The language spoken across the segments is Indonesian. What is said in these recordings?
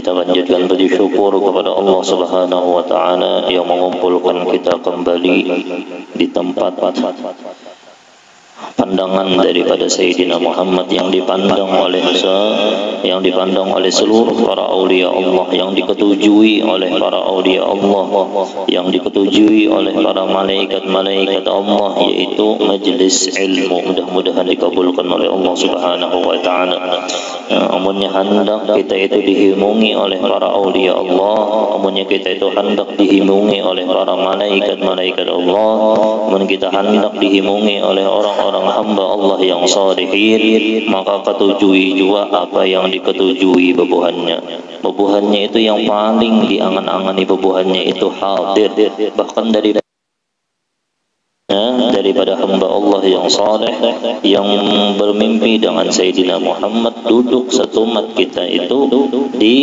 kita panjatkan puji syukur kepada Allah Subhanahu wa taala yang mengumpulkan kita kembali di tempat pandangan daripada Sayyidina Muhammad yang dipandang oleh seluruh para aulia Allah, yang diketujui oleh para aulia Allah, yang diketujui oleh para malaikat-malaikat Allah, yaitu majlis ilmu. Mudah-mudahan dikabulkan oleh Allah Subhanahu wa taala. Amunnya hendak kita itu dihimungi oleh para aulia Allah, amunnya kita itu hendak dihimungi oleh para malaikat-malaikat Allah, amun kita hendak dihimungi oleh orang-orang hamba Allah yang salihin, maka ketujui juga apa yang diketujui bebuhannya. Bebuhannya itu yang paling diangan-angani, bebuhannya itu hadir, bahkan daripada hamba Allah yang saleh yang bermimpi dengan Sayyidina Muhammad, duduk satu umat kita itu di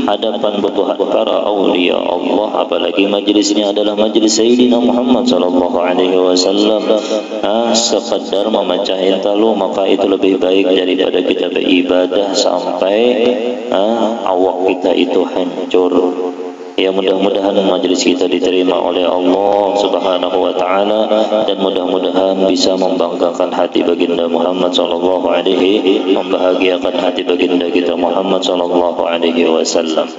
hadapan para aulia Allah, apalagi majlisnya adalah majlis Sayyidina Muhammad sallallahu alaihi wasallam. Sekadar memecahkan talu, maka itu lebih baik daripada kita beribadah sampai awak kita itu hancur. Ya, mudah-mudahan majlis kita diterima oleh Allah Subhanahu wa taala, dan mudah-mudahan bisa membanggakan hati baginda Muhammad sallallahu alaihi, membahagiakan hati baginda kita Muhammad sallallahu alaihi wasallam.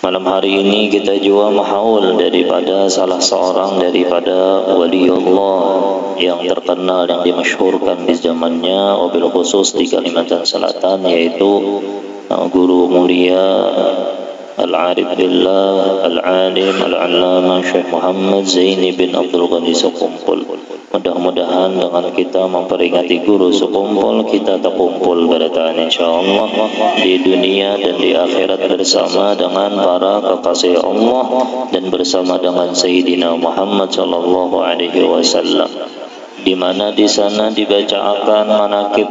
Malam hari ini kita juga mahaul daripada salah seorang daripada waliullah yang terkenal, yang dimasyhurkan di zamannya, wabil khusus di Kalimantan Selatan, yaitu guru mulia Al-Arif Billah Al-Alim Al-Allamah Syekh Muhammad Zaini bin Abdul Ghani Sukumpul. Mudah-mudahan dengan kita memperingati guru Sukumpul, kita terkumpul berataan insyaallah di dunia dan di akhirat bersama dengan para kekasih Allah dan bersama dengan Sayyidina Muhammad sallallahu alaihi wasallam, di mana di sana dibacakan manakib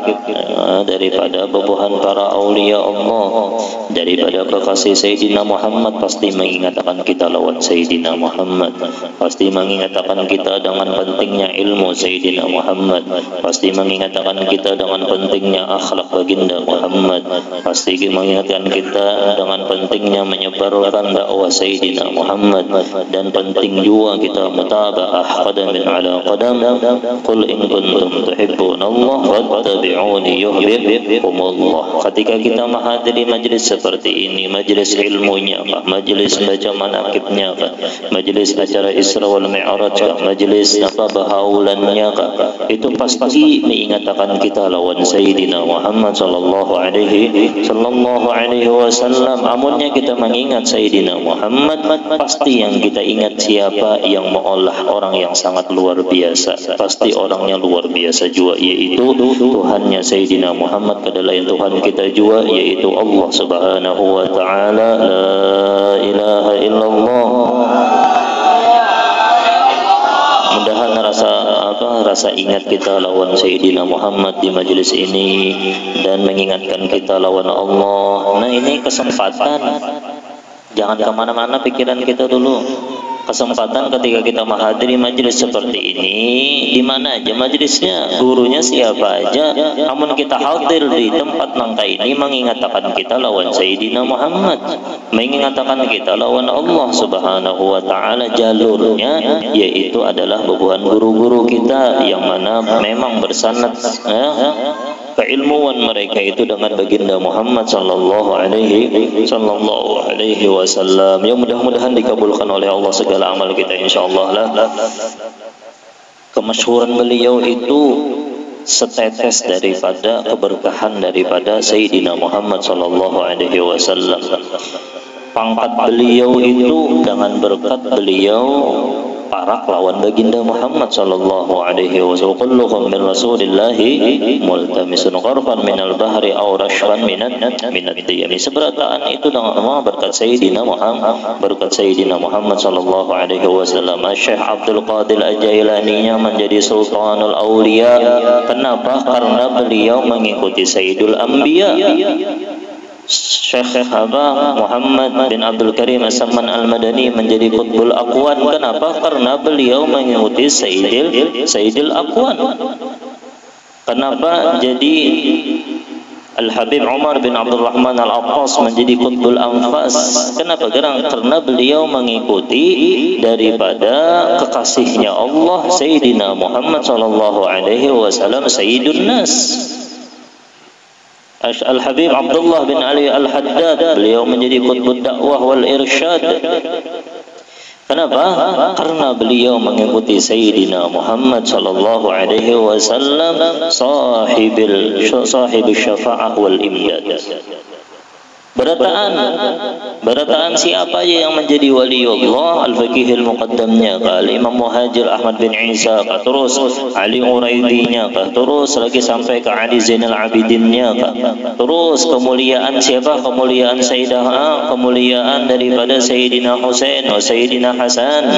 daripada bebuhan para aulia Allah, daripada kekasih Sayyidina Muhammad. Pasti mengingatkan kita lawan Sayyidina Muhammad, pasti mengingatkan kita dengan pentingnya ilmu Sayyidina Muhammad, pasti mengingatkan kita dengan pentingnya akhlak baginda Muhammad, pasti mengingatkan kita dengan pentingnya menyebarkan dakwah Sayyidina Muhammad, dan penting juga kita mutaba'ah qadamin ala qadam. Qul in kuntum tuhibbunallah fattabi'uni yuhibbukumullah. Ketika kita menghadiri majlis seperti ini, majlis ilmunya kah, majlis baca manaqibnya kah, majlis acara Isra wal Mi'raj kah, majlis bahaulannya kah, itu pasti mengingatkan kita lawan Sayyidina Muhammad sallallahu alaihi wasallam. Amunnya kita mengingat Sayyidina Muhammad, pasti yang kita ingat siapa yang mengolah orang yang sangat luar biasa, pasti orangnya luar biasa juga, yaitu Tuhannya Sayyidina Muhammad, kedalayan Tuhan kita juga, yaitu Allah Subhanahu wa taala. La ilaha illallah. Mudahan rasa ingat kita lawan Sayyidina Muhammad di majelis ini dan mengingatkan kita lawan Allah. Nah, ini kesempatan, jangan kemana-mana pikiran kita dulu. Kesempatan ketika kita menghadiri majelis seperti ini, di mana aja majelisnya, gurunya siapa aja, namun kita hadir di tempat nangka ini mengingatkan kita lawan Sayyidina Muhammad, mengingatkan kita lawan Allah Subhanahu wa taala. Jalurnya yaitu adalah bebuhan guru-guru kita yang mana memang bersanad keilmuan mereka itu dengan baginda Muhammad sallallahu alaihi wasallam. Yang mudah-mudahan dikabulkan oleh Allah segala amal kita insyaallah lah. Kemasyhuran beliau itu setetes daripada keberkahan daripada Sayyidina Muhammad sallallahu alaihi wasallam. Pangkat beliau itu dengan berkat beliau parak lawan baginda Muhammad sallallahu alaihi wasallam. Kulluhum min Rasulillahi multamisun gharfan minal bahri aw rashfan minad diyami. Seberataan itu dengan berkat Sayyidina Muhammad sallallahu alaihi wasallam. Syekh Abdul Qadir Al-Jailani menjadi sultanul auliya. Kenapa? Karena beliau mengikuti Sayyidul Anbiya. Syekh Muhammad bin Abdul Karim As-Samman Al-Madani menjadi Qutbul Aqwan. Kenapa? Karena beliau mengikuti Sayyidil Aqwan. Kenapa? Jadi Al-Habib Umar bin Abdul Rahman Al-Attas menjadi qutbul anfas. Kenapa? Karena beliau mengikuti daripada kekasihnya Allah Sayyidina Muhammad sallallahu alaihi wasallam, Sayyidun Nas. Al-Habib Abdullah bin Ali Al-Haddad, beliau menjadi qutbud dakwah wal irsyad. Kenapa? Karena beliau mengikuti Sayyidina Muhammad sallallahu alaihi wasallam, sahibul syafa'ah wal imdad. Berataan siapa aja yang menjadi waliullah, al-faqihil muqaddamnya kah, Imam Muhajir Ahmad bin Isa kah, terus Ali Uraidinya kah, terus lagi sampai ke Ali Zainal Abidinnya kah, terus kemuliaan siapa? Kemuliaan Sayyidah, kemuliaan daripada Sayyidina Husain atau Sayyidina Hasan,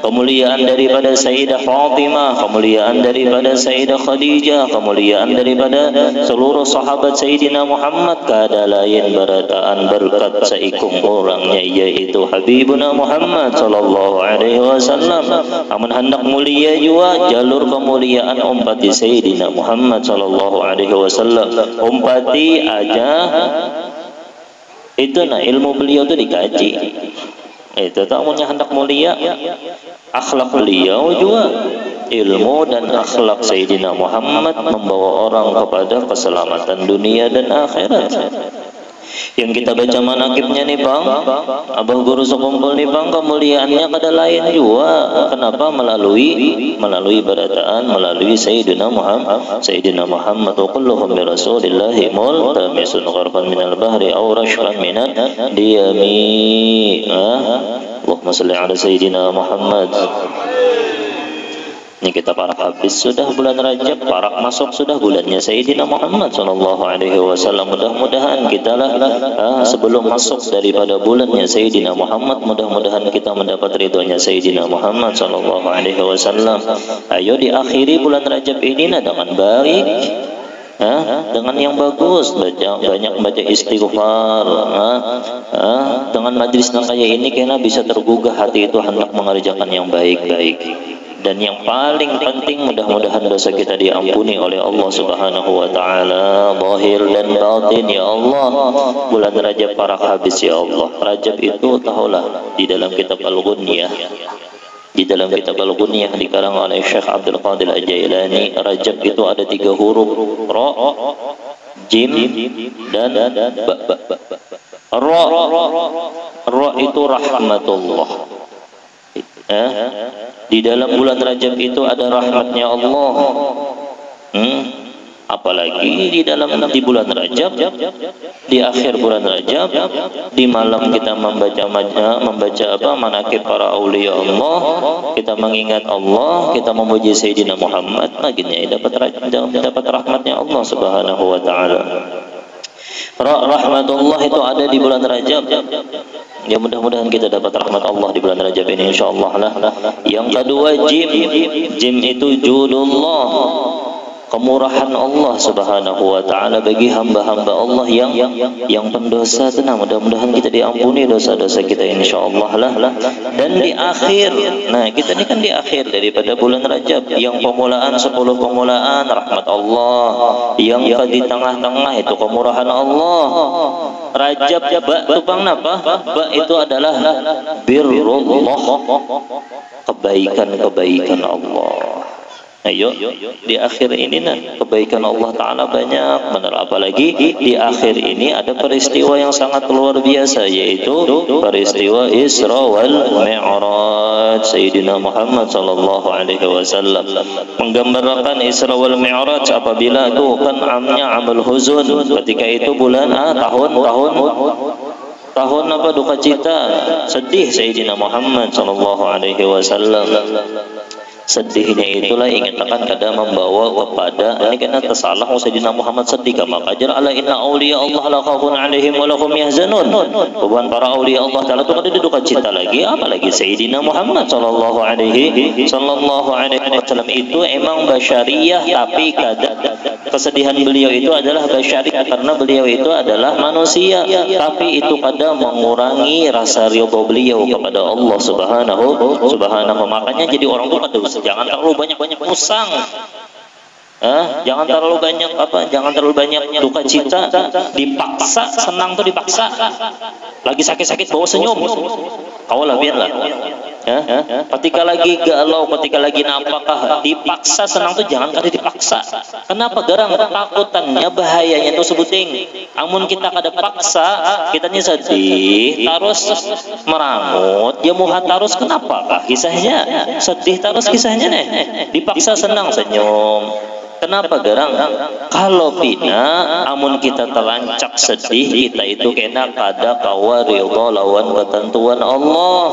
kemuliaan daripada Sayyidah Fatimah, kemuliaan daripada Sayyidah Khadijah, kemuliaan daripada seluruh sahabat Sayyidina Muhammad. Kada lain berataan berkat seikung orangnya, yaitu Habibuna Muhammad sallallahu alaihi wasallam. Amun hendak mulia juga jalur kemuliaan umpati Sayyidina Muhammad sallallahu alaihi wasallam. Umpati aja itu ilmu beliau itu dikaji. Itu tamunya hendak mulia, akhlak beliau juga, ilmu dan akhlak Sayyidina Muhammad membawa orang kepada keselamatan dunia dan akhirat. Yang kita baca manakibnya nih bang, abah guru sekumpul nih bang, kemuliaannya kada lain juga. Kenapa? Melalui berataan, melalui Sayyidina Muhammad wa kulluhum bi rasulillahi multamisun gharfan minal bahri aw rashfan minad diyami. Allahumma salli ala Sayyidina Muhammad. Ini kita parak habis sudah bulan Rajab, parak masuk sudah bulannya Sayyidina Muhammad sallallahu alaihi wasallam. Mudah-mudahan kita sebelum masuk daripada bulannya Sayyidina Muhammad, mudah-mudahan kita mendapat ridhonya Sayyidina Muhammad sallallahu alaihi wasallam. Ayo diakhiri bulan Rajab ini dengan baik. Dengan yang bagus, banyak baca istighfar. Dengan majlis kayak ini kena bisa tergugah hati itu hendak mengerjakan yang baik-baik. Dan yang paling penting, mudah-mudahan dosa kita diampuni oleh Allah Subhanahu wa taala, zahir dan batin ya Allah. Bulan Rajab parak habis ya Allah. Rajab itu tahulah di dalam kitab Al-Ghunyah, di dalam kitab Al-Ghunyah dikarang oleh Syekh Abdul Qadir Al-Jailani, Rajab itu ada 3 huruf, ra, jim dan ba. Ra itu rahmatullah. Di dalam bulan Rajab itu ada rahmatnya Allah. Apalagi di bulan Rajab, di akhir bulan Rajab, di malam kita membaca manakib para aulia Allah, kita mengingat Allah, kita memuji Sayyidina Muhammad, akhirnya dapat rahmatnya Allah Subhanahu wa taala. Rahmatullah itu ada di bulan Rajab. Ya mudah-mudahan kita dapat rahmat Allah di bulan Rajab ini insyaallah lah. Yang kedua jim itu judullah, kemurahan Allah Subhanahu wa taala bagi hamba-hamba Allah yang pendosa. Tenang, mudah-mudahan kita diampuni dosa-dosa kita insyaallah lah. Dan di akhir, nah kita ini kan di akhir daripada bulan Rajab, yang pemulaan 10 pemulaan rahmat Allah, yang di tengah-tengah itu kemurahan Allah. Rajab ba itu bang napa? Ba itu adalah birrullah, kebaikan Allah. Ayo di akhir ini kebaikan Allah Ta'ala banyak benar. Apalagi di akhir ini ada peristiwa yang sangat luar biasa, yaitu peristiwa Isra wal Mi'raj Sayyidina Muhammad sallallahu alaihi wasallam. Menggambarkan Isra wal Mi'raj apabila itu kan amnya amal huzun, ketika itu bulan tahun apa duka cita, sedih Sayyidina Muhammad sallallahu alaihi wasallam. Sedihnya itulah ingin akan kadang membawa kepada ini kena tersalah Sayyidina Muhammad sedih kama qajar ala inna auliya Allah la khaufun alaihim wa lahum yahzanun. Bukan para aulia Allah Taala itu kada duka cita lagi, apalagi Sayyidina Muhammad sallallahu alaihi wasallam itu emang basyariyah, tapi kadang kesedihan beliau itu adalah basyariyah karena beliau itu adalah manusia, tapi itu kadang mengurangi rasa ridha beliau kepada Allah Subhanahu. Makanya jadi orang itu pada jangan terlalu banyak musang. Jangan terlalu banyak jangan terlalu banyak duka cita, dipaksa senang tuh dipaksa. Lagi sakit-sakit bawa senyum. Kaulah biarlah. Ketika lagi galau, ketika lagi napakah dipaksa senang tuh jangan kali dipaksa. Kenapa garang? Takutannya bahayanya tuh sebuting. Amun kita kada paksa, kitanya sedih, terus merangut, dia muhat terus kenapa? Kisahnya sedih terus kisahnya nih. Dipaksa senang senyum. Kenapa garang? Kalau pina amun kita terancak sedih, kita itu kena kada kawa ridha lawan ketentuan Allah.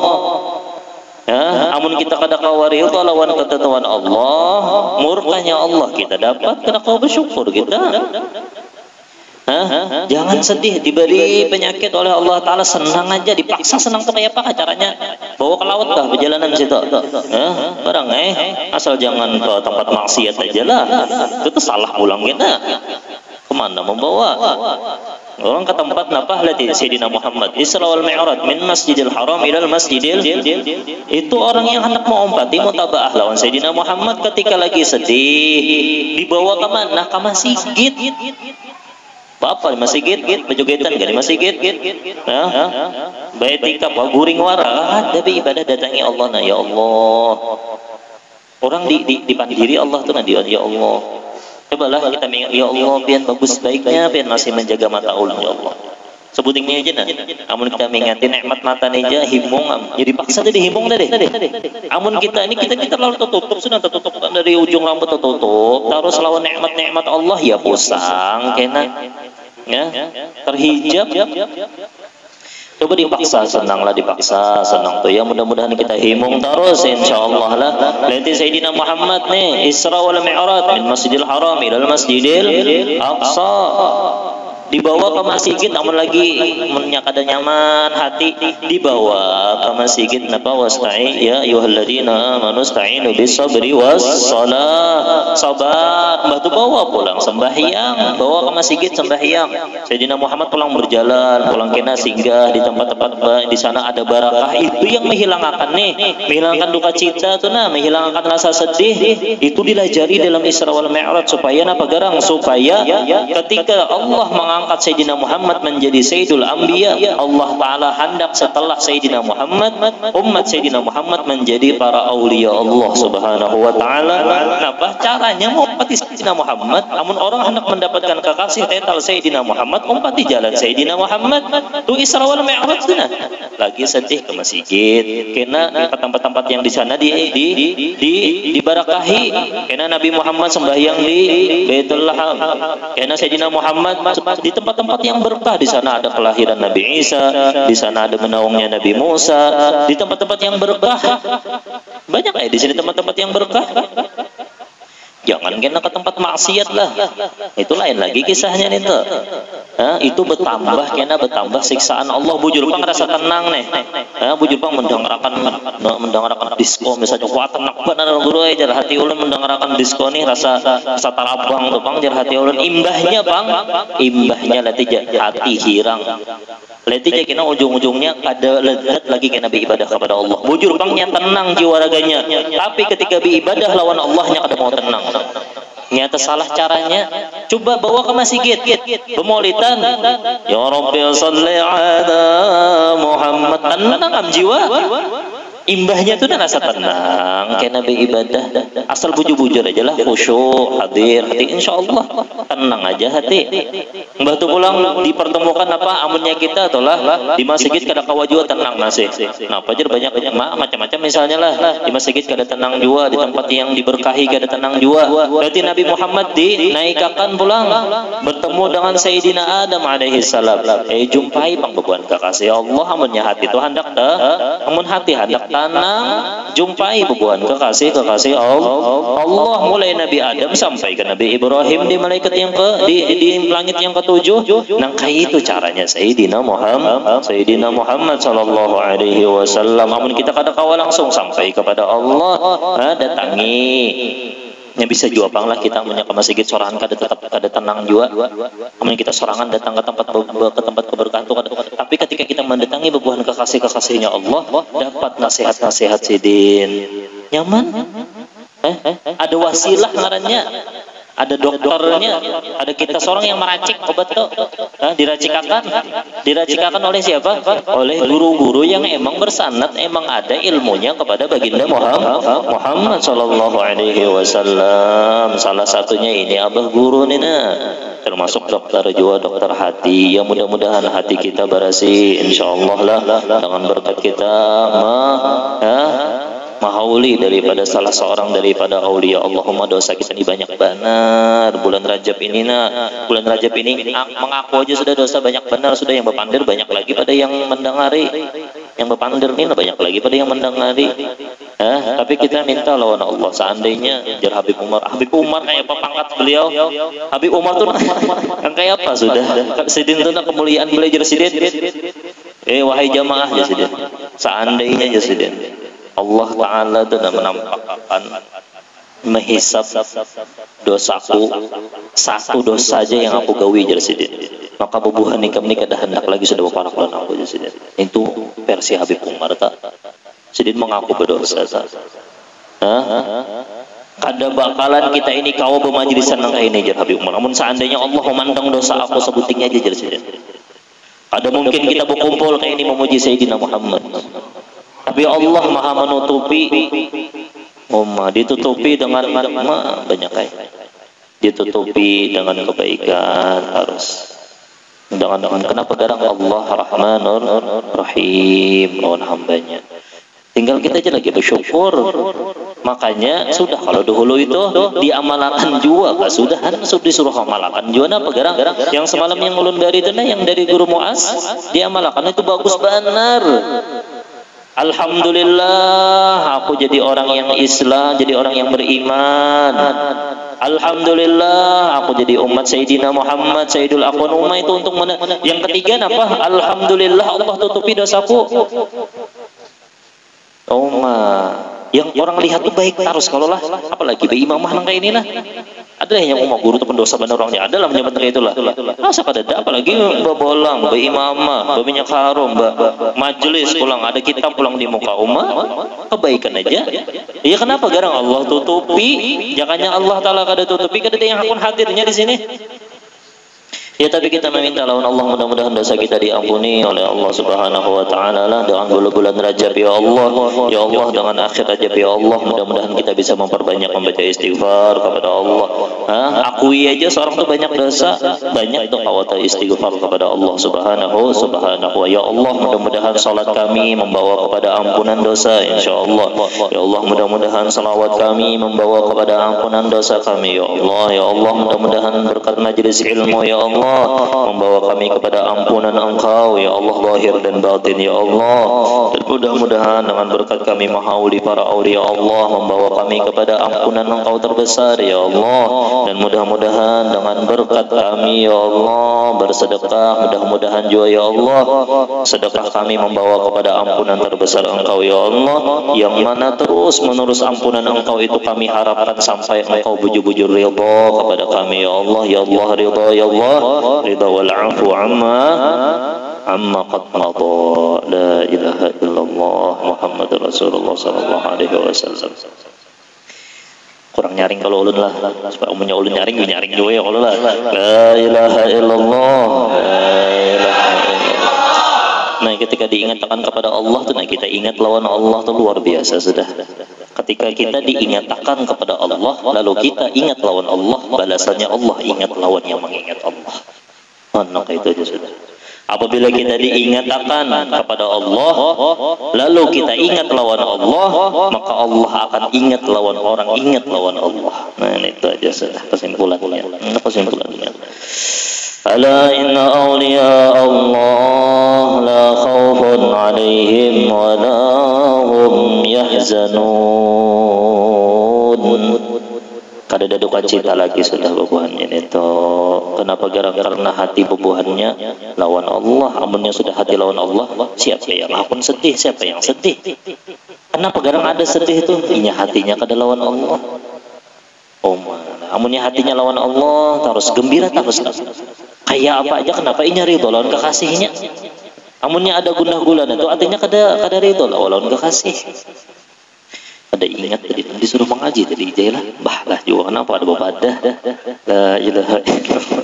Amun kita kada kawa ridha lawan ketentuan Allah, murkanya Allah kita dapat, kena kawa bersyukur kita. Jangan sedih diberi penyakit oleh Allah Ta'ala, senang aja dipaksa senang tuh kayak apa caranya? Bawa ke laut dah perjalanan situ. Barang asal jangan ke tempat maksiat aja lah. Itu salah pulang kita. Kemana membawa? Orang ke tempat napa lati Sayyidina Muhammad Isra wal Mi'raj min Masjidil Haram ilal Masjidil. Itu orang yang hendak mengompati mutabaah lawan Sayyidina Muhammad ketika lagi sedih. Dibawa ke mana? Ke masjid. Apa di masjid? Bejogetan kan di masjid? Baitika guring wara tapi ibadah datangi Allah nah ya Allah. Orang dipandiri Allah tuh nanti ya Allah. Cobalah kita mengingat ya Allah pian bagus baiknya pian masih menjaga mata ulun ya Allah. Sebutingnya aja nah. Amun kita mengingati nikmat mata aja himung jadi paksa tadi himung tadi. Amun kita ini kita terlalu tertutup sudah tertutup dari ujung rambut tertutup terus lawan nikmat Allah ya pusang kena terhijab. Coba dipaksa senanglah dipaksa senang tuh ya mudah-mudahan kita himung terus insyaallah lah. Lihat Sayyidina Muhammad nih Isra wal Mi'raj min Masjidil Haram ilal Masjidil Aqsa. Dibawa ke masjid namun lagi menyakada nyaman hati dibawa ke masjid napa wastai ya ayyuhalladzina amanu sta'inu bis sabri was shalah sabar batu bawa pulang sembahyang bawa ke masjid sembahyang. Sayyidina Muhammad pulang berjalan pulang kena singgah di tempat-tempat di sana ada barakah itu yang menghilangkan duka cita tuh menghilangkan rasa sedih itu dilajari dalam Isra wal Mi'raj supaya napa garang supaya ketika Allah mengangkat Sayyidina Muhammad menjadi Sayyidul Anbiya Allah Ta'ala hendak setelah Sayyidina Muhammad umat Sayyidina Muhammad menjadi para aulia Allah Subhanahu wa Ta'ala. Kenapa? Caranya umpati Sayyidina Muhammad amun orang hendak mendapatkan kekasih tetal Sayyidina Muhammad umpati jalan Sayyidina Muhammad tu Isra wal Mi'raj tu lagi sedih ke masjid kena di tempat-tempat yang di sana dibarakahi kena Nabi Muhammad sembahyang di Baitul Laham kena Sayyidina Muhammad di tempat-tempat yang berkah di sana ada kelahiran Nabi Isa di sana ada menaungnya Nabi Musa di tempat-tempat yang berkah banyak di sini tempat-tempat yang berkah. Jangan kena ke tempat maksiat lah. Itu lain lagi kisahnya nih tuh. Itu bertambah siksaan Allah. Bujur pang rasa tenang nih. Bujur pang mendengarkan disko misalnya kuat tenang benar guru aja hati ulun mendengarkan disko nih rasa tarabang tuh pang jar hati ulun imbahnya latih hati hirang. Letih kena ujung-ujungnya ada lezat lagi kena beribadah kepada Allah. Bujur pangnya tenang jiwa raganya. Tapi ketika beribadah lawan Allahnya kada mau tenang. Nyata salah caranya. Coba bawa ke masjid. Pemaulidan. Ya Rabbi salli ala Muhammad. Tenang jiwa. Imbahnya itu rasa tenang kayak Nabi ibadah asal bujur-bujur aja lah khusyuk hadir hati insyaallah tenang aja hati mbah tu pulang dipertemukan apa amunnya kita atolah di masjid kada kawa jua tenang masih nah apa aja banyak macam-macam misalnya lah di masjid kada tenang jua di tempat yang diberkahi kada tenang jua berarti Nabi Muhammad dinaikakan pulang bertemu dengan Sayyidina Adam alaihi salam jumpai pangbebuan kekasih Allah amunnya hati itu hendak amun hati hendak tanang jumpai bebuan kekasih Allah mulai Nabi Adam sampai ke Nabi Ibrahim di malaikat yang di langit yang ke-7 nang kayak itu caranya Sayyidina Muhammad sallallahu alaihi wasallam amun kita kada kawa langsung sampai kepada Allah datangi yang bisa jua pang lah kita punya ke masjid sorangan kada tenang jua amun kita sorangan datang ke tempat keberkahan itu tapi ketika kita mendatangi bebuhan kekasihnya Allah dapat nasihat sidin nyaman ada wasilah ngarannya ada dokternya, ada kita seorang yang meracik obat tuh, diracikakan oleh siapa? Oleh guru-guru yang emang bersanad, emang ada ilmunya kepada baginda Muhammad Sallallahu Alaihi Wasallam. Salah satunya ini abah guru nina, termasuk dokter juga, dokter hati. Ya mudah-mudahan hati kita berasi, insyaallah lah dengan berkat kita mahauli daripada salah seorang daripada aulia. Allahumma dosa kita ini banyak benar. Bulan Rajab ini bulan Rajab ini mengaku aja sudah dosa banyak benar, sudah yang berpandir banyak lagi pada yang mendengari. Yang berpandir ini banyak lagi pada yang mendengari. Tapi kita minta lawan Allah, seandainya jar Habib Umar kayak apa pangkat beliau? Habib Umar tuh yang kayak apa sudah? Sidin tuh kemuliaan belajar sidin. Wahai jamaah ya sidin. Seandainya ya sidin, Allah Ta'ala itu menampakkan menghisap dosaku, satu dosa aja yang aku gawi jadi, maka bubuhan nikam nikah dah hendak lagi sudah berparak dan aku jadi. Itu versi Habib Umar tak? Sidin mengaku berdosa tak? Kada bakalan kita ini kau bermajlisan nang ini jar Habib Umar. Namun seandainya Allah memandang dosa aku sebutingnya aja jadi. Ada mungkin kita berkumpul kayak ini memuji Sayyidina Muhammad. Tapi Allah maha menutupi, ditutupi dengan banyak kayak, ditutupi dengan kebaikan harus. Dengan kenapa garang Allah Rahmanur Rahim lawan hambanya. Tinggal kita aja lagi bersyukur. Makanya sudah kalau dahulu itu diamalkan juga, Pak. Sudah disuruh amalkan juga apa garang yang semalam yang ulun dari itu yang dari Guru Muaz diamalkan itu bagus benar. Alhamdulillah aku jadi orang yang Islam, jadi orang yang beriman. Alhamdulillah aku jadi umat Sayyidina Muhammad Sayyidul Akhwan Ummah. Itu untuk mana? Yang ketiga apa? Alhamdulillah Allah tutupi dosaku. Yang orang lihat tuh baik terus kalau lah, apalagi beimamah nang kayak ini lah. Ada yang guru tuh pendosa bener orangnya, ada lah menyebut itulah. Masa kada ada, apalagi bolang, beimamah, berminyak harum, majelis pulang, ada kitab pulang di muka umat, kebaikan aja. Iya kenapa garang Allah tutupi? Jangannya Allah Taala kada tutupi, kada ada yang akun hadirnya di sini. Ya tapi kita meminta lawan Allah mudah-mudahan dosa kita diampuni oleh Allah Subhanahu wa taala lah dengan bulan Rajab ya Allah. Ya Allah dengan akhir Rajab ya Allah, mudah-mudahan kita bisa memperbanyak membaca istighfar kepada Allah. Akui aja seorang tuh banyak dosa, banyak tuh kawata istighfar kepada Allah Subhanahu wa ya Allah, mudah-mudahan salat kami membawa kepada ampunan dosa insyaallah. Ya Allah mudah-mudahan salawat kami membawa kepada ampunan dosa kami ya Allah. Ya Allah mudah-mudahan berkat majelis ilmu ya Allah membawa kami kepada ampunan Engkau ya Allah zahir dan batin ya Allah. Dan mudah-mudahan dengan berkat kami mahauli para aulia Allah membawa kami kepada ampunan Engkau terbesar ya Allah. Dan mudah-mudahan dengan berkat kami ya Allah bersedekah, mudah-mudahan juga ya Allah sedekah kami membawa kepada ampunan terbesar Engkau ya Allah, yang mana terus menerus ampunan Engkau itu kami harapkan sampai Engkau bujur-bujur ridha kepada kami ya Allah. Ya Allah ridha ya Allah, ridha wal afu amma qad madha. La ilaha illallah Muhammadur Rasulullah sallallahu alaihi wasallam. Kurang nyaring kalau ulun lah, supaya umumnya ulun nyaring juga ya kalau lah. La ilaha illallah. Nah ketika diingatkan kepada Allah tuh, nah kita ingat lawan Allah tuh luar biasa sudah. Ketika kita diingatkan kepada Allah, lalu kita ingat lawan Allah, balasannya Allah ingat lawan yang mengingat Allah. Maka itu aja sudah. Apabila kita diingatkan kepada Allah, lalu kita ingat lawan Allah, maka Allah akan ingat lawan orang, ingat lawan Allah. Nah itu aja sudah kesimpulannya. Ala inna awliya Allah la khawfun alaihim wa la hum yahzanun. Kada ada duka cita lagi sudah bubuhannya itu. Kenapa? Karena hati bubuhannya lawan Allah. Amunnya sudah hati lawan Allah, siapa yang akun sedih? Siapa yang sedih? Kenapa garang ada sedih itu? Inya hatinya kada lawan Allah. Amunnya hatinya lawan Allah, terus gembira terus. Kayak apa aja kenapa inya ridho lawan kekasihnya? Amunnya ada gundah gulana itu artinya kada ridho lawan kekasih. Ada ingat tadi disuruh mengaji tadi Jailah bah lah juga kenapa ada babadah la ilaha illallah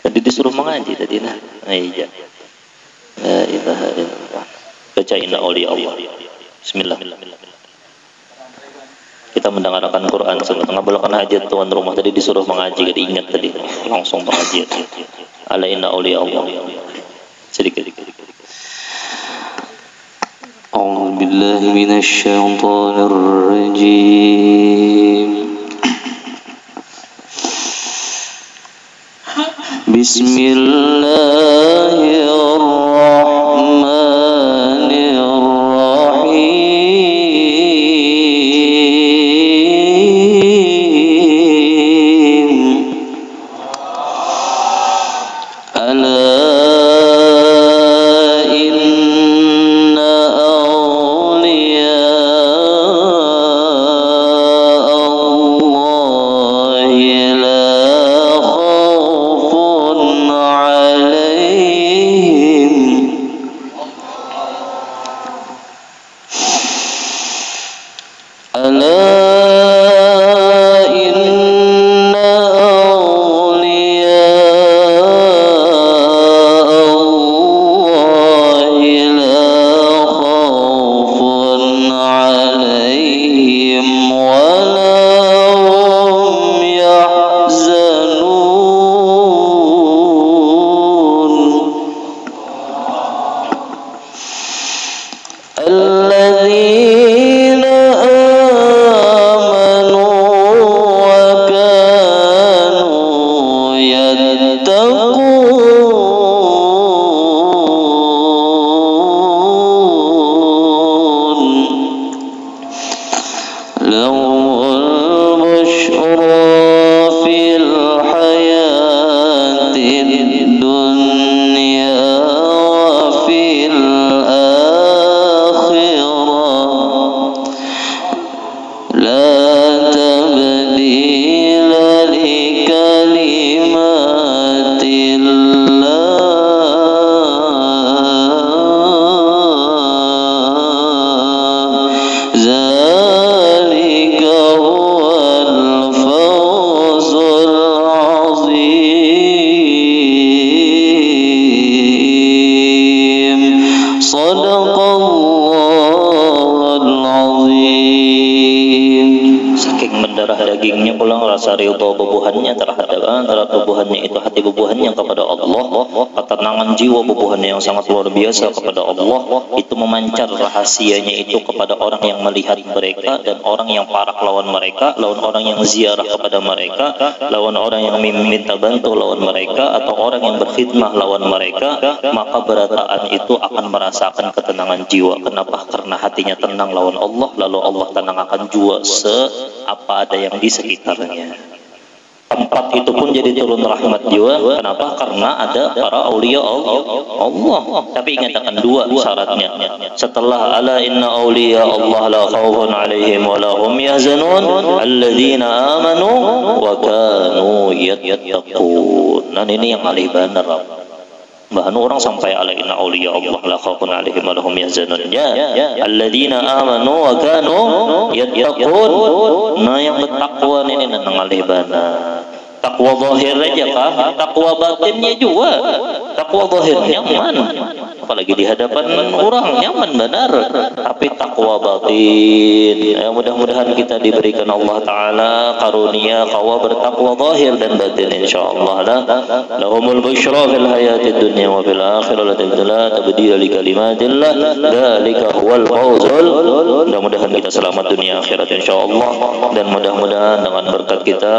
tadi disuruh mengaji tadi lah iya la ilaha illallah baca inna auliya Allah bismillah kita mendengarkan Quran mengabulkan hajat tuan rumah tadi disuruh mengaji jadi ingat tadi langsung mengaji ala inna auliya Allah sedikit أعوذ بالله من الشيطان الرجيم بسم الله الرحمن الرحيم ألا الذين آمنوا وكانوا يتقون لهم البشرى في الحياة الدنيا وفي لا تبديل لكلمات الله ذلك هو الفوز العظيم صدق الله العظيم. Saking mendarah dagingnya pulang rasa ridha bebuhannya terhadap bebuhannya itu hati bebuhannya kepada Allah, ketenangan jiwa bebuhannya yang sangat luar biasa kepada Allah, itu memancar rahasianya itu kepada orang yang melihat mereka dan orang yang parak lawan mereka, lawan orang yang ziarah kepada mereka, lawan orang yang minta bantu lawan mereka, atau orang yang berkhidmah lawan mereka, maka berataan itu akan merasakan ketenangan jiwa. Kenapa? Karena hatinya tenang lawan Allah, lalu Allah tenangkan jiwa apa ada yang di sekitarnya. Tempat itu pun jadi turun rahmat jiwa. Kenapa? Karena ada para aulia Allah. Tapi ingat akan dua syaratnya. Setelah ala inna aulia Allah la khaufun alaihim wa la hum yahzanun alladzina amanu wa kanu yattaqun. Dan ini yang alih benar. Bahkan orang sampai ala inna auliya Allah la khaufun alaihim wa lahum yahzanun ya alladzina amanu wa kanu yattaqun. Nah yang bertakwa ini nang alih bana. Takwa zahir aja kah? Takwa batinnya juga. Takwa zahir nyaman, apalagi di hadapan orang nyaman benar. Tapi takwa batin, ya, mudah-mudahan kita diberikan Allah Taala karunia kawa bertakwa zahir dan batin insyaallah. Lahumul busyra fil hayatid dunya wa fil akhirati la tabdila li kalimatillah dzalika huwal fawzul. Mudah-mudahan kita selamat dunia akhirat insyaallah, dan mudah-mudahan dengan berkat kita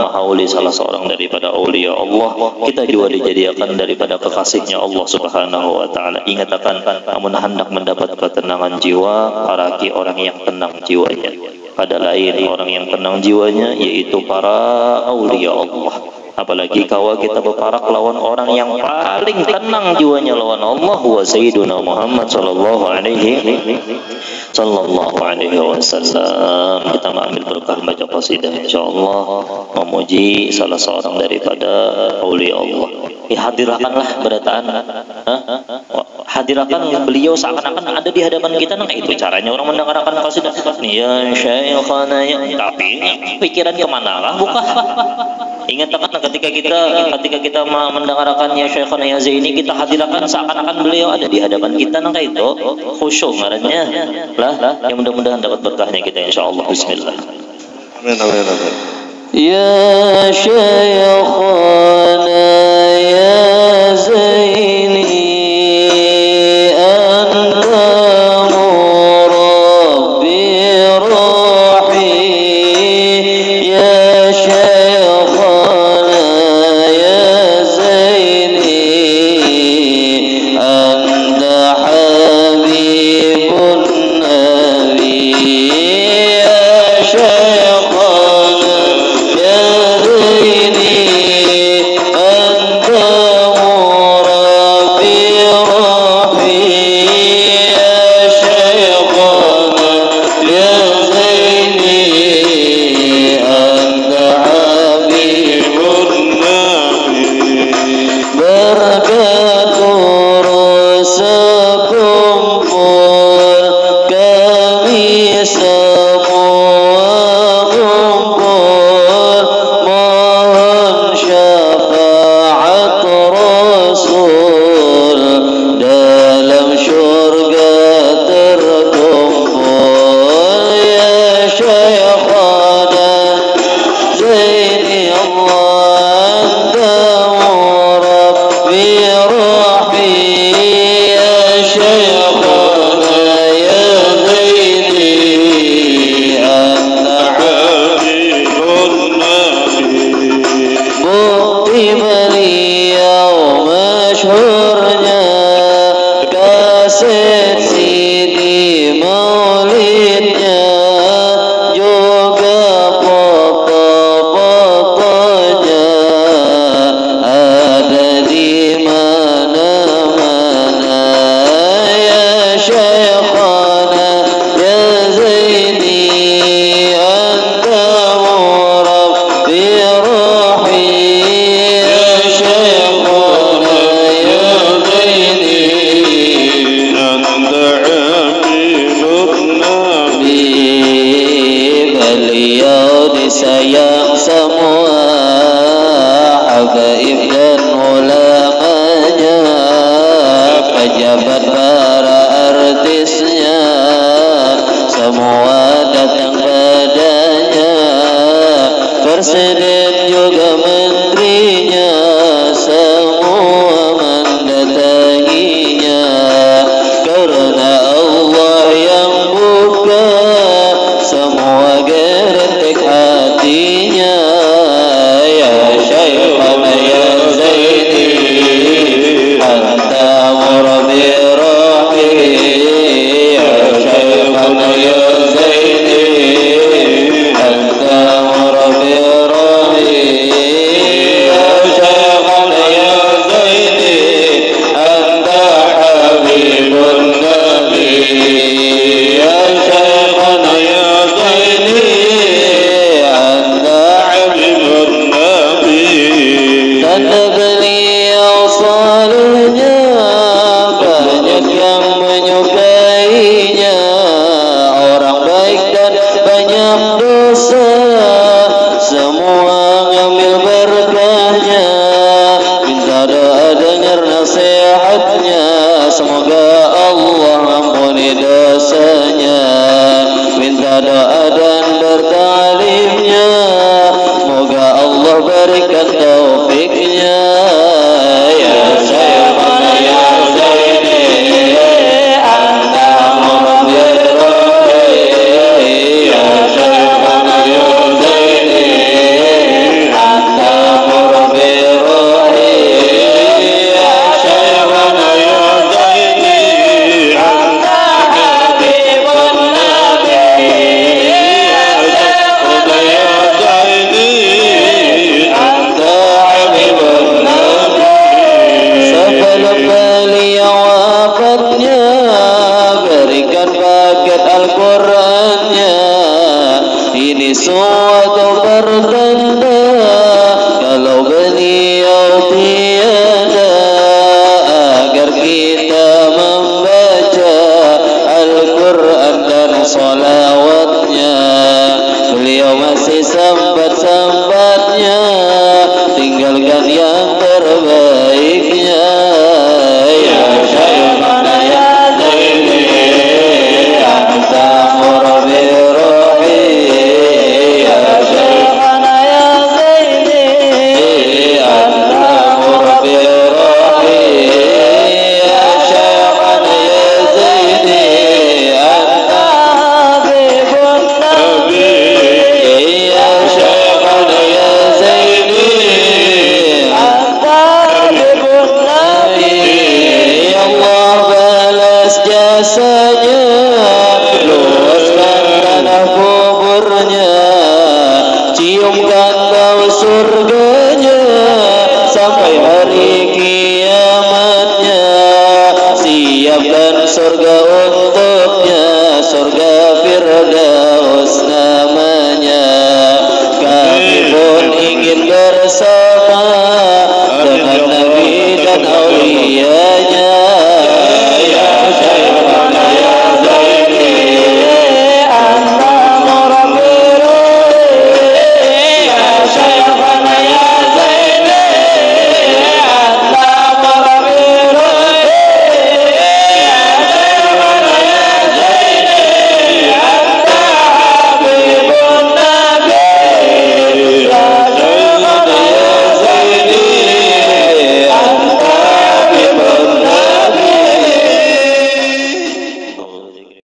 mahauli salah seorang daripada aulia Allah, kita juga dijadikan daripada kekasihnya Allah Subhanahu wa taala. Ingat akan namun hendak mendapat ketenangan jiwa, paraki orang yang tenang jiwanya. Pada lain orang yang tenang jiwanya yaitu para aulia Allah. Apalagi kalau kita berparak lawan orang yang paling tenang jiwanya lawan Allah, wa sayyiduna Muhammad sallallahu alaihi wasallam. Kita mengambil berkah baca qasidah insyaallah memuji salah seorang daripada aulia Allah. Hadirkanlah berataan, hadirkan beliau seakan-akan ada di hadapan kita. Nah, itu caranya orang mendengarkan qasidah. Ya Syekhana ya, tapi pikiran kemana lah buka. Ingat kan ketika kita mendengarkan ya Syekhana ya Zaini, kita hadirkan seakan-akan beliau ada di hadapan kita. Nah, itu khusyuk ngarannya lah. Yang mudah-mudahan dapat berkahnya kita insyaallah. Bismillah. Amin amin amin. Ya Syekhana ya Zaini Semoga